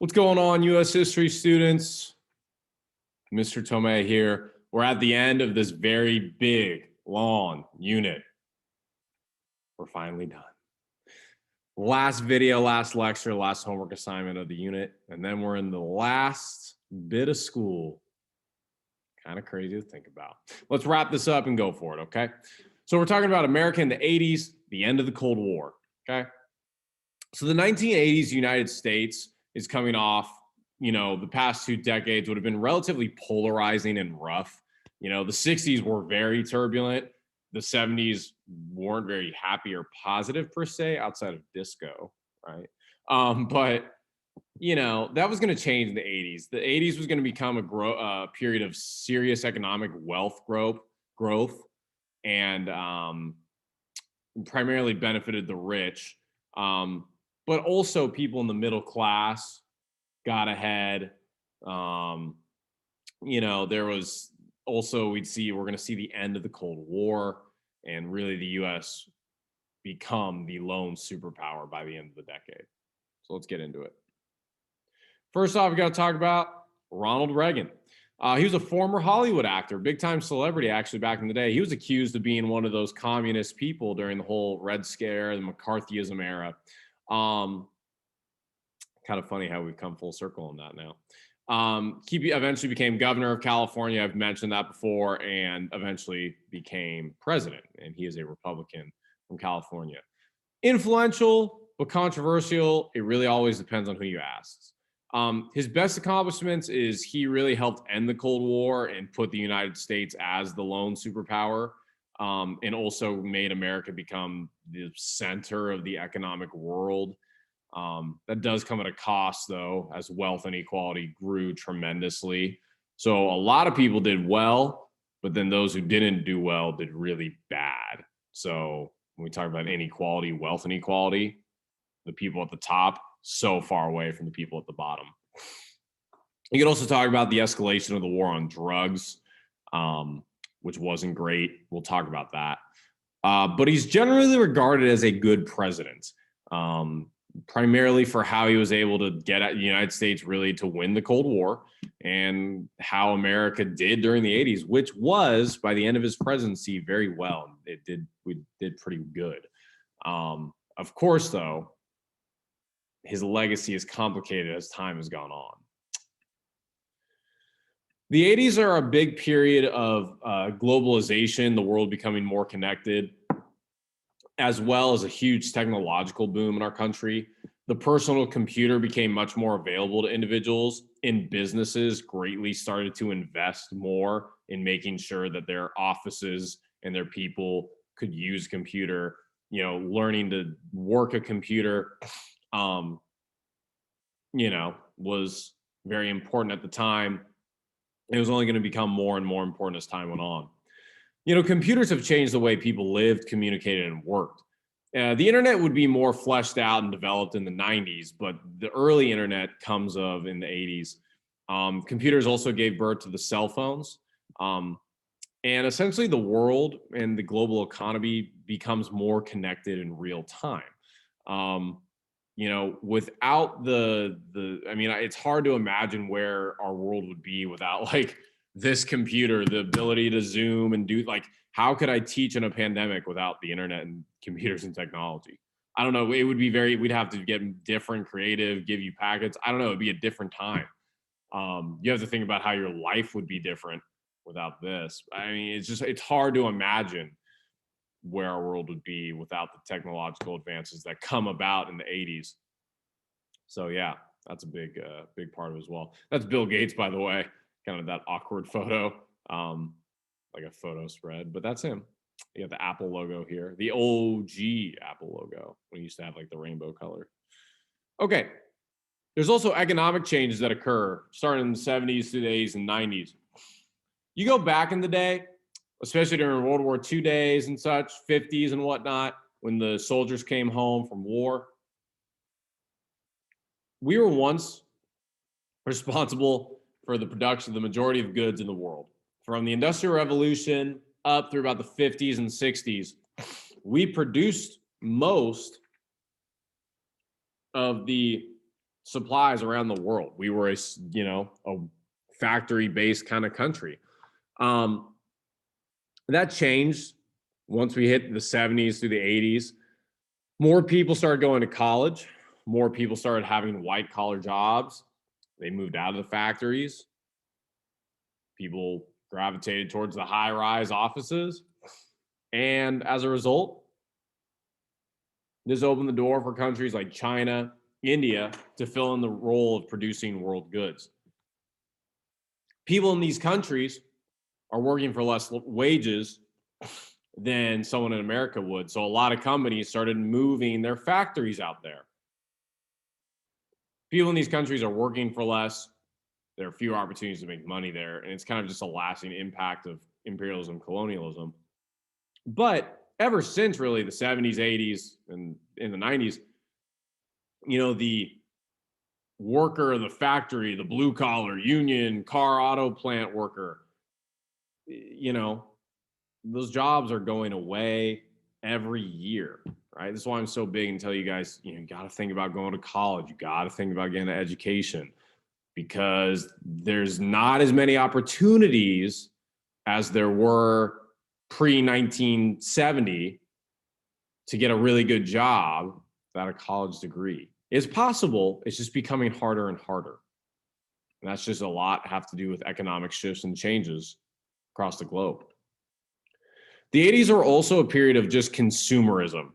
What's going on, U.S. history students? Mr. Tomei here. We're at the end of this very big, long unit. We're finally done. Last video, last lecture, last homework assignment of the unit, and then we're in the last bit of school. Kind of crazy to think about. Let's wrap this up and go for it, okay? So we're talking about America in the 80s, the end of the Cold War, okay? So the 1980s United States is coming off, the past 2 decades would have been relatively polarizing and rough. The 60s were very turbulent. The 70s weren't very happy or positive per se, outside of disco, right? But that was going to change in the 80s. The 80s was going to become a period of serious economic wealth growth, and primarily benefited the rich. But also people in the middle class got ahead. There was also, we're going to see the end of the Cold War and really the U.S. become the lone superpower by the end of the decade. So let's get into it. First off, we got to talk about Ronald Reagan. He was a former Hollywood actor, big time celebrity actually back in the day. He was accused of being one of those communist people during the whole Red Scare, the McCarthyism era. Kind of funny how we've come full circle on that now. He eventually became governor of California. I've mentioned that before, and eventually became president. And he is a Republican from California. Influential, but controversial. It really always depends on who you ask. His best accomplishments is he really helped end the Cold War and put the United States as the lone superpower, and also made America become the center of the economic world. That does come at a cost, though, as wealth inequality grew tremendously. So a lot of people did well, but then those who didn't do well did really bad. So when we talk about inequality, wealth inequality, the people at the top so far away from the people at the bottom. You can also talk about the escalation of the war on drugs, which wasn't great. We'll talk about that. But he's generally regarded as a good president, primarily for how he was able to get at the United States really to win the Cold War, and how America did during the 80s, which was, by the end of his presidency, very well. We did pretty good. Of course, though, his legacy is complicated as time has gone on. The 80s are a big period of globalization, the world becoming more connected, as well as a huge technological boom in our country. The personal computer became much more available to individuals, and businesses greatly started to invest more in making sure that their offices and their people could use computer, learning to work a computer, was very important at the time. It was only going to become more and more important as time went on. Computers have changed the way people lived, communicated, and worked. The internet would be more fleshed out and developed in the 90s, but the early internet comes in the 80s. Computers also gave birth to the cell phones. And essentially the world and the global economy becomes more connected in real time. Without it's hard to imagine where our world would be without this computer, the ability to Zoom and do how could I teach in a pandemic without the internet and computers and technology? I don't know. It would be we'd have to get different, creative, give you packets. I don't know. It'd be a different time. You have to think about how your life would be different without this. It's hard to imagine where our world would be without the technological advances that come about in the 80s. So yeah, that's a big part of it as well. That's Bill Gates, by the way, kind of that awkward photo, like a photo spread, but that's him. You have the Apple logo here, the OG Apple logo, when you used to have the rainbow color. Okay. There's also economic changes that occur starting in the 70s to the 80s and 90s. You go back in the day, especially during World War II days and such, 50s and whatnot, when the soldiers came home from war. We were once responsible for the production of the majority of goods in the world. From the Industrial Revolution up through about the 50s and 60s, we produced most of the supplies around the world. We were a factory-based kind of country. That changed once we hit the 70s through the 80s. More people started going to college. More people started having white-collar jobs. They moved out of the factories. People gravitated towards the high-rise offices. And as a result, this opened the door for countries like China, India to fill in the role of producing world goods. People in these countries are working for less wages than someone in America would. So a lot of companies started moving their factories out there. People in these countries are working for less. There are fewer opportunities to make money there. And it's kind of just a lasting impact of imperialism, colonialism. But ever since really the 70s, 80s, and in the 90s, the worker of the factory, the blue collar, union, car, auto plant worker, those jobs are going away every year, right? This is why I'm so big and tell you guys, you got to think about going to college. You got to think about getting an education because there's not as many opportunities as there were pre-1970 to get a really good job without a college degree. It's possible. It's just becoming harder and harder. And that's just a lot have to do with economic shifts and changes across the globe. The 80s are also a period of just consumerism.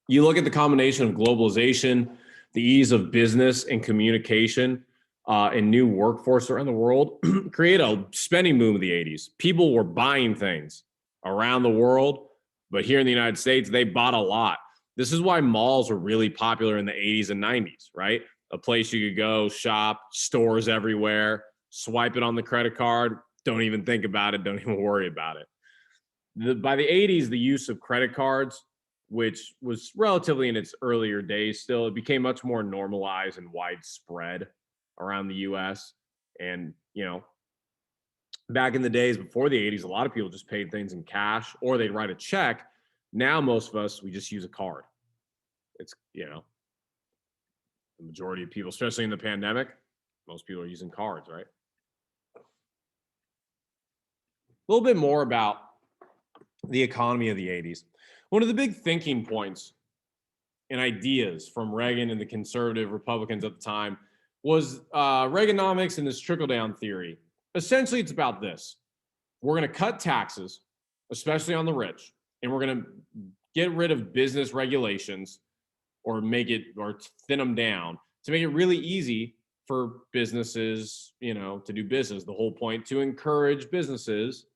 You look at the combination of globalization, the ease of business and communication, and new workforce around the world create a spending boom of the 80s. People were buying things around the world, but here in the United States, they bought a lot. This is why malls were really popular in the 80s and 90s, right? A place you could go shop, stores everywhere, swipe it on the credit card, don't even think about it, don't even worry about it. By the 80s, the use of credit cards, which was relatively in its earlier days still, it became much more normalized and widespread around the US. And, back in the days before the 80s, a lot of people just paid things in cash or they'd write a check. Now, most of us, we just use a card. It's, the majority of people, especially in the pandemic, most people are using cards, right? A little bit more about the economy of the 80s. One of the big thinking points and ideas from Reagan and the conservative Republicans at the time was Reaganomics and this trickle-down theory. Essentially, it's about this. We're going to cut taxes, especially on the rich, and we're going to get rid of business regulations or thin them down to make it really easy for businesses, to do business. The whole point to encourage businesses,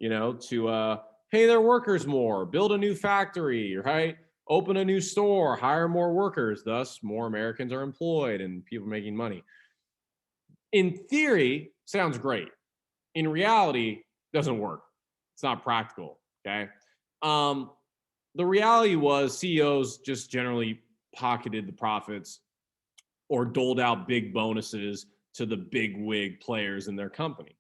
to pay their workers more, build a new factory, right? Open a new store, hire more workers. Thus, more Americans are employed and people making money. In theory, sounds great. In reality, doesn't work. It's not practical, okay? The reality was CEOs just generally pocketed the profits or doled out big bonuses to the big wig players in their company.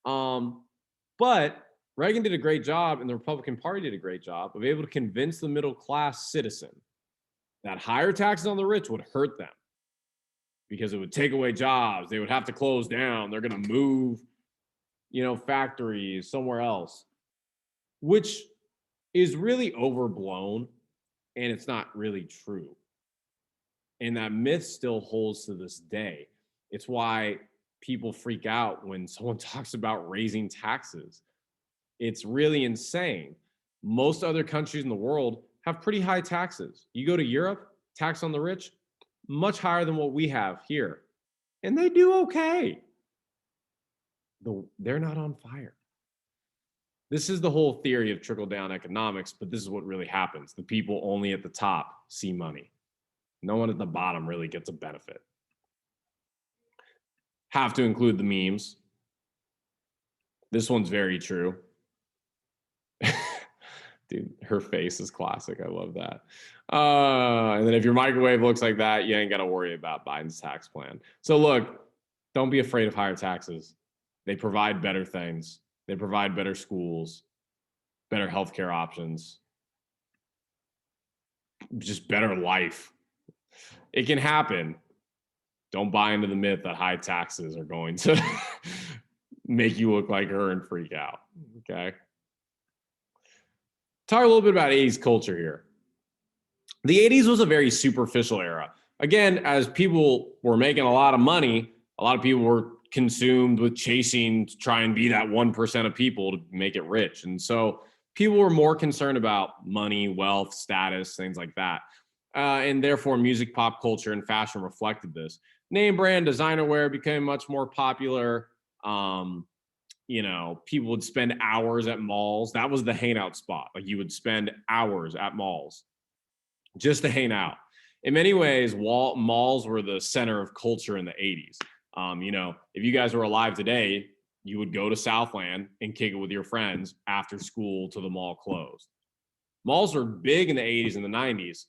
But Reagan did a great job, and the Republican Party did a great job of able to convince the middle class citizen that higher taxes on the rich would hurt them because it would take away jobs. They would have to close down. They're going to move, factories somewhere else, which is really overblown, and it's not really true. And that myth still holds to this day. It's why people freak out when someone talks about raising taxes. It's really insane. Most other countries in the world have pretty high taxes. You go to Europe, tax on the rich, much higher than what we have here. And they do okay. They're not on fire. This is the whole theory of trickle-down economics, but this is what really happens. The people only at the top see money. No one at the bottom really gets a benefit. Have to include the memes. This one's very true. Dude, her face is classic. I love that. And then if your microwave looks like that, you ain't got to worry about Biden's tax plan. So look, don't be afraid of higher taxes. They provide better things. They provide better schools, better healthcare options, just better life. It can happen. Don't buy into the myth that high taxes are going to make you look like her and freak out. Okay. Talk a little bit about 80s culture here. The 80s was a very superficial era. Again, as people were making a lot of money, a lot of people were consumed with chasing to try and be that 1% of people to make it rich. And so people were more concerned about money, wealth, status, things like that. And therefore, music, pop culture, and fashion reflected this. Name brand designer wear became much more popular. People would spend hours at malls. That was the hangout spot. Like you would spend hours at malls just to hang out. In many ways, malls were the center of culture in the 80s. If you guys were alive today, you would go to Southland and kick it with your friends after school till the mall closed. Malls were big in the 80s and the 90s,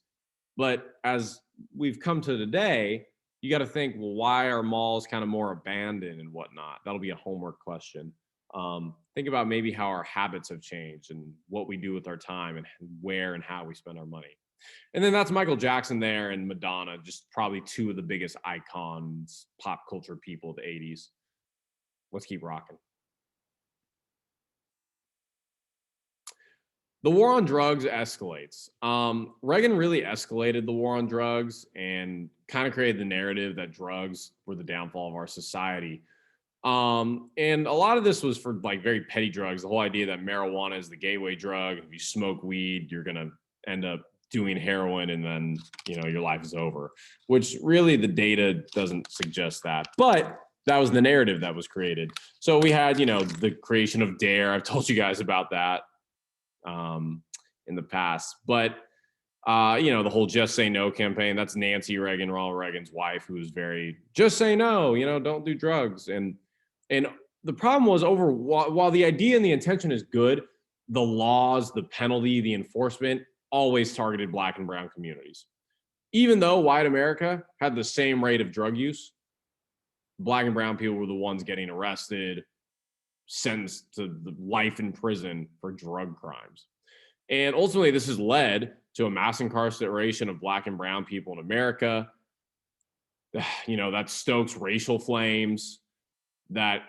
but as we've come to today, you got to think, well, why are malls kind of more abandoned and whatnot? That'll be a homework question. Think about maybe how our habits have changed and what we do with our time and where and how we spend our money. And then that's Michael Jackson there and Madonna, just probably two of the biggest icons, pop culture people of the 80s. Let's keep rocking. The war on drugs escalates. Reagan really escalated the war on drugs and kind of created the narrative that drugs were the downfall of our society. And a lot of this was for like very petty drugs. The whole idea that marijuana is the gateway drug. If you smoke weed, you're going to end up doing heroin and then, your life is over, which really the data doesn't suggest that. But that was the narrative that was created. So we had, the creation of DARE. I've told you guys about that in the past. But, the whole Just Say No campaign, that's Nancy Reagan, Ronald Reagan's wife, who was very, just say no, don't do drugs. And the problem was while the idea and the intention is good, the laws, the penalty, the enforcement always targeted Black and brown communities. Even though white America had the same rate of drug use, Black and brown people were the ones getting arrested, sentenced to life in prison for drug crimes. And ultimately, this has led to a mass incarceration of Black and brown people in America. That stokes racial flames, that,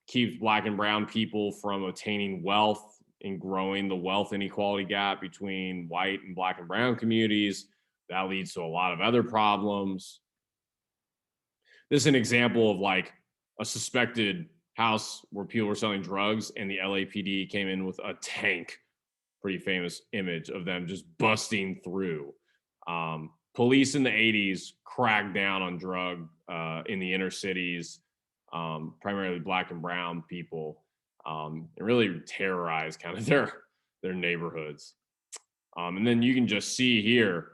keeps Black and brown people from attaining wealth and growing the wealth inequality gap between white and Black and brown communities. That leads to a lot of other problems. This is an example of like a suspected house where people were selling drugs and the LAPD came in with a tank. Pretty famous image of them just busting through. Police in the 80s cracked down on drug in the inner cities, primarily Black and brown people, and really terrorized kind of their neighborhoods. And then you can just see here,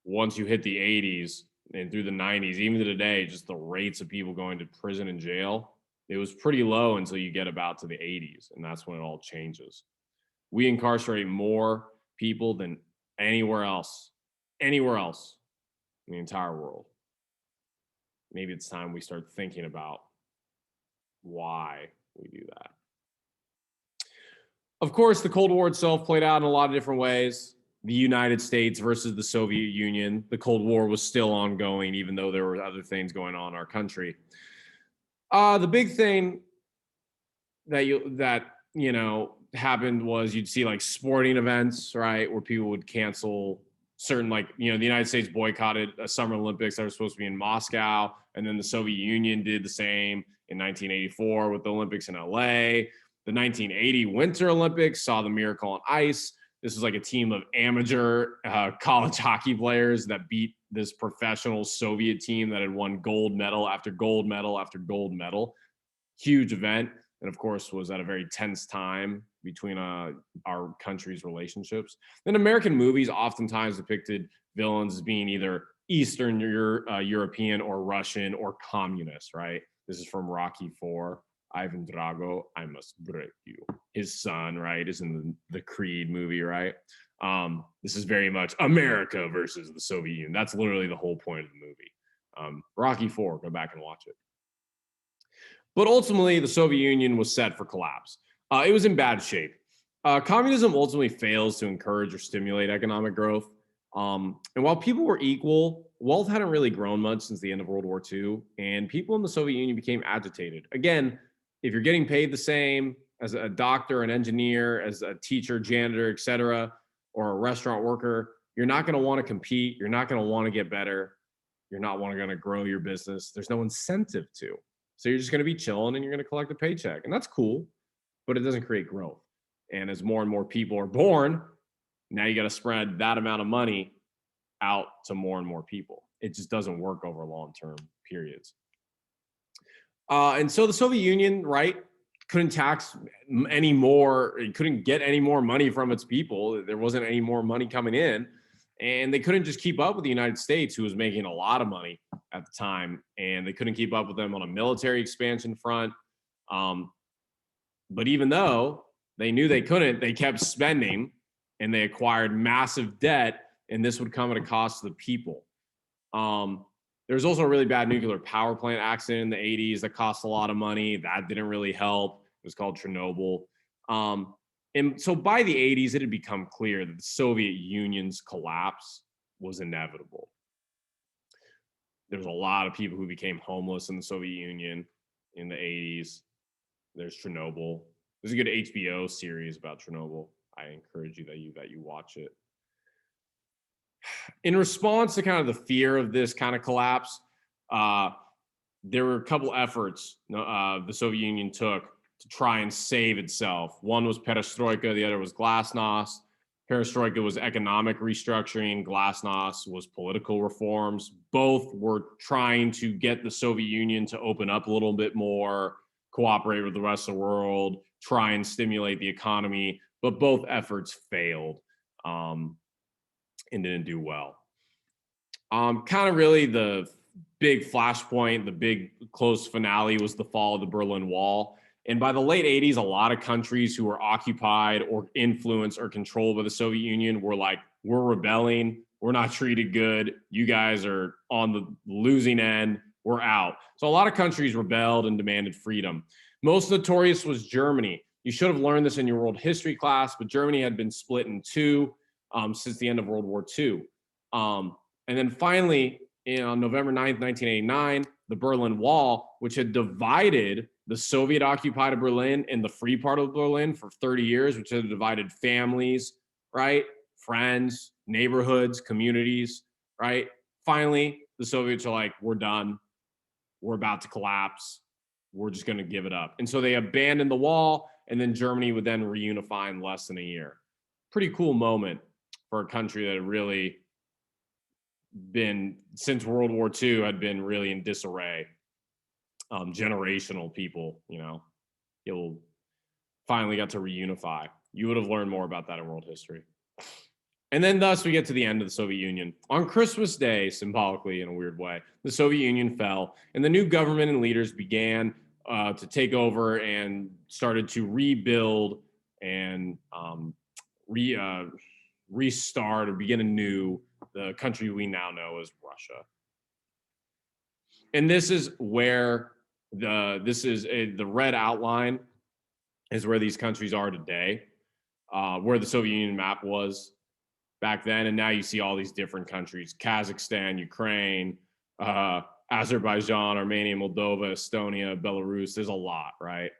once you hit the 80s and through the 90s, even to today, just the rates of people going to prison and jail, it was pretty low until you get about to the 80s, and that's when it all changes. We incarcerate more people than anywhere else in the entire world. Maybe it's time we start thinking about why we do that. Of course, the Cold War itself played out in a lot of different ways. The United States versus the Soviet Union. The Cold War was still ongoing, even though there were other things going on in our country. The big thing that happened was you'd see like sporting events, right, where people would cancel certain, like, the United States boycotted a Summer Olympics that were supposed to be in Moscow, and then the Soviet Union did the same in 1984 with the Olympics in LA. The 1980 Winter Olympics saw the Miracle on Ice. This was like a team of amateur college hockey players that beat this professional Soviet team that had won gold medal after gold medal after gold medal. Huge event. And of course, was at a very tense time between our country's relationships. Then American movies oftentimes depicted villains as being either Eastern European or Russian or communist, right? This is from Rocky IV. Ivan Drago, I must break you. His son, right, is in the Creed movie, right? This is very much America versus the Soviet Union. That's literally the whole point of the movie. Rocky IV, go back and watch it. But ultimately, the Soviet Union was set for collapse. It was in bad shape. Communism ultimately fails to encourage or stimulate economic growth. And while people were equal, wealth hadn't really grown much since the end of World War II, and people in the Soviet Union became agitated. Again, if you're getting paid the same as a doctor, an engineer, as a teacher, janitor, etc., or a restaurant worker, you're not going to want to compete. You're not going to want to get better. You're not going to grow your business. There's no incentive to. So you're just going to be chilling and you're going to collect a paycheck. And that's cool, but it doesn't create growth. And as more and more people are born, now you got to spread that amount of money out to more and more people. It just doesn't work over long-term periods. And so the Soviet Union, right, couldn't tax any more. It couldn't get any more money from its people. There wasn't any more money coming in. And they couldn't just keep up with the United States, who was making a lot of money at the time. And they couldn't keep up with them on a military expansion front. But even though they knew they couldn't, they kept spending and they acquired massive debt. And this would come at a cost to the people. There was also a really bad nuclear power plant accident in the 80s that cost a lot of money. That didn't really help. It was called Chernobyl. And so by the 80s, it had become clear that the Soviet Union's collapse was inevitable. There's a lot of people who became homeless in the Soviet Union in the 80s. There's Chernobyl. There's a good HBO series about Chernobyl. I encourage you that you watch it. In response to kind of the fear of this kind of collapse, there were a couple efforts the Soviet Union took to try and save itself. One was perestroika, the other was glasnost. Perestroika was economic restructuring, glasnost was political reforms. Both were trying to get the Soviet Union to open up a little bit more, cooperate with the rest of the world, try and stimulate the economy, but both efforts failed and didn't do well. Kind of really the big flashpoint, the big close finale was the fall of the Berlin Wall. And by the late 80s, a lot of countries who were occupied or influenced or controlled by the Soviet Union were like, we're rebelling. We're not treated good. You guys are on the losing end. We're out. So a lot of countries rebelled and demanded freedom. Most notorious was Germany. You should have learned this in your world history class, but Germany had been split in two since the end of World War II. And then finally, on November 9th, 1989, the Berlin Wall, which had divided the Soviet-occupied Berlin and the free part of Berlin for 30 years, which had divided families, right? Friends, neighborhoods, communities, right? Finally, the Soviets are like, we're done. We're about to collapse. We're just going to give it up. And so they abandoned the wall, and then Germany would then reunify in less than a year. Pretty cool moment for a country that had really been, since World War II, had been really in disarray. Generational people, you'll finally got to reunify. You would have learned more about that in world history. And then thus we get to the end of the Soviet Union. On Christmas Day, symbolically in a weird way, the Soviet Union fell and the new government and leaders began to take over and started to rebuild and restart or begin anew the country we now know as Russia. And this is where the red outline is where these countries are today, where the Soviet Union map was back then. And now you see all these different countries: Kazakhstan, Ukraine, Azerbaijan, Armenia, Moldova, Estonia, Belarus. There's a lot, right?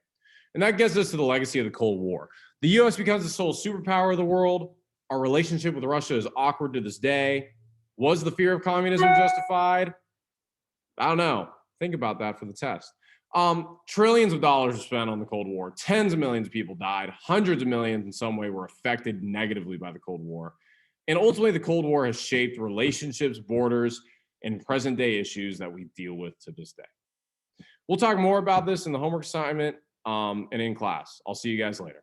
And that gets us to the legacy of the Cold War. The U.S. becomes the sole superpower of the world. Our relationship with Russia is awkward to this day. Was the fear of communism justified? I don't know. Think about that for the test. Trillions of dollars were spent on the Cold War. Tens of millions of people died. Hundreds of millions in some way were affected negatively by the Cold War. And ultimately, the Cold War has shaped relationships, borders, and present day issues that we deal with to this day. We'll talk more about this in the homework assignment and in class. I'll see you guys later.